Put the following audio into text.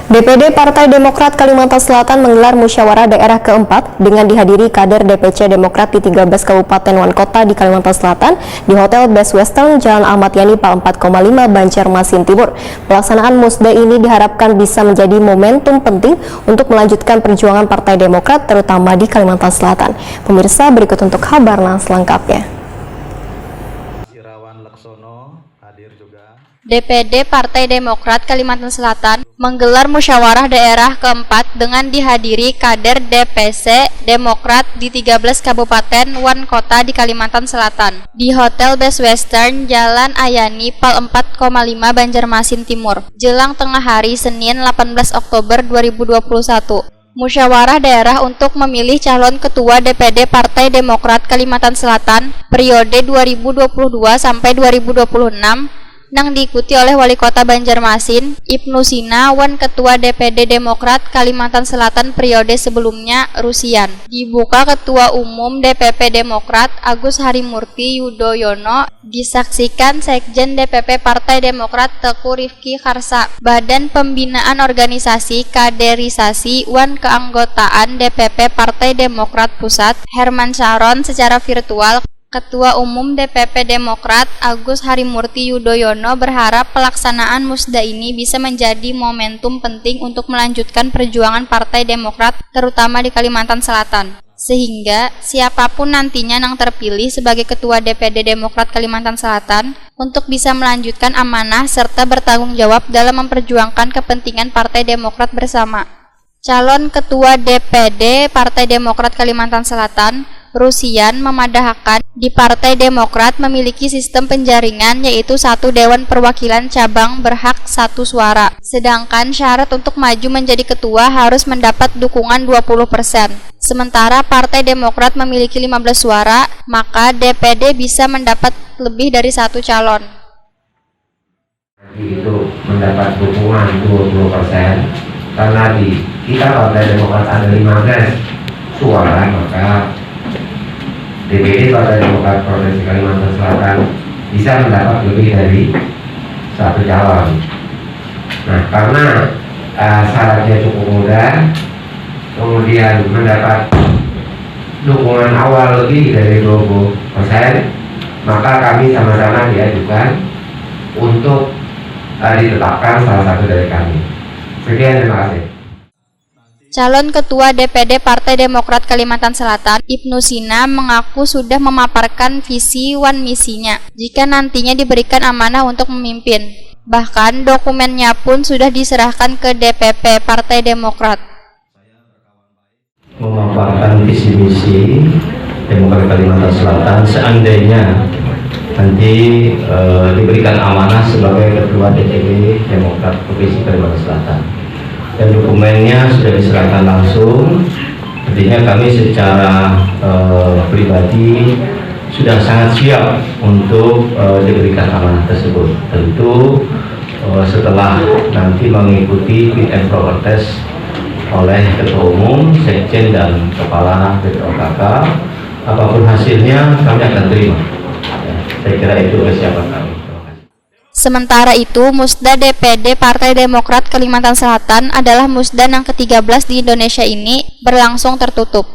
DPD Partai Demokrat Kalimantan Selatan menggelar musyawarah daerah keempat dengan dihadiri kader DPC Demokrat di 13 Kabupaten wan kota di Kalimantan Selatan di Hotel Best Western Jalan Ahmad Yani Pal 4,5 Banjarmasin Timur. Pelaksanaan musda ini diharapkan bisa menjadi momentum penting untuk melanjutkan perjuangan Partai Demokrat terutama di Kalimantan Selatan. Pemirsa, berikut untuk kabarnya selengkapnya. DPD Partai Demokrat Kalimantan Selatan menggelar musyawarah daerah keempat dengan dihadiri kader DPC Demokrat di 13 Kabupaten wan kota di Kalimantan Selatan di Hotel Best Western Jalan Ayani Pal 4,5 Banjarmasin Timur jelang tengah hari Senin 18 Oktober 2021. Musyawarah daerah untuk memilih calon ketua DPD Partai Demokrat Kalimantan Selatan periode 2022 sampai 2026 yang diikuti oleh Wali Kota Banjarmasin, Ibnu Sina, wan Ketua DPD Demokrat Kalimantan Selatan periode sebelumnya, Rusian. Dibuka Ketua Umum DPP Demokrat Agus Harimurti Yudhoyono, disaksikan Sekjen DPP Partai Demokrat Teku Rifki Karsa. Badan Pembinaan Organisasi Kaderisasi wan Keanggotaan DPP Partai Demokrat Pusat, Herman Sharon secara virtual. Ketua Umum DPP Demokrat Agus Harimurti Yudhoyono berharap pelaksanaan musda ini bisa menjadi momentum penting untuk melanjutkan perjuangan Partai Demokrat terutama di Kalimantan Selatan. Sehingga siapapun nantinya yang terpilih sebagai Ketua DPD Demokrat Kalimantan Selatan untuk bisa melanjutkan amanah serta bertanggung jawab dalam memperjuangkan kepentingan Partai Demokrat bersama. Calon Ketua DPD Partai Demokrat Kalimantan Selatan Rusian memadahkan di Partai Demokrat memiliki sistem penjaringan yaitu satu Dewan Perwakilan Cabang berhak satu suara. Sedangkan syarat untuk maju menjadi ketua harus mendapat dukungan 20%. Sementara Partai Demokrat memiliki 15 suara, maka DPD bisa mendapat lebih dari satu calon. Itu mendapat dukungan 20% karena di kita Partai Demokrat ada 15 suara, maka DPD Partai Demokrat Provinsi Kalimantan Selatan bisa mendapat lebih dari satu calon. Nah, karena syaratnya cukup mudah, kemudian mendapat dukungan awal lebih dari 20%, maka kami sama-sama diajukan untuk ditetapkan salah satu dari kami. Sekian, terima kasih. Calon Ketua DPD Partai Demokrat Kalimantan Selatan, Ibnu Sina, mengaku sudah memaparkan visi wan misinya jika nantinya diberikan amanah untuk memimpin. Bahkan dokumennya pun sudah diserahkan ke DPP Partai Demokrat. Memaparkan visi misi Demokrat Kalimantan Selatan seandainya nanti diberikan amanah sebagai Ketua DPD Demokrat Provinsi Kalimantan Selatan. Dan dokumennya sudah diserahkan langsung, artinya kami secara pribadi sudah sangat siap untuk diberikan amanah tersebut. Tentu setelah nanti mengikuti fit and proper test oleh Ketua Umum, Sekjen dan Kepala BPOKK, apapun hasilnya kami akan terima. Saya kira itu kesiapan kami. Sementara itu, musda DPD Partai Demokrat Kalimantan Selatan adalah musda yang ke-13 di Indonesia ini berlangsung tertutup.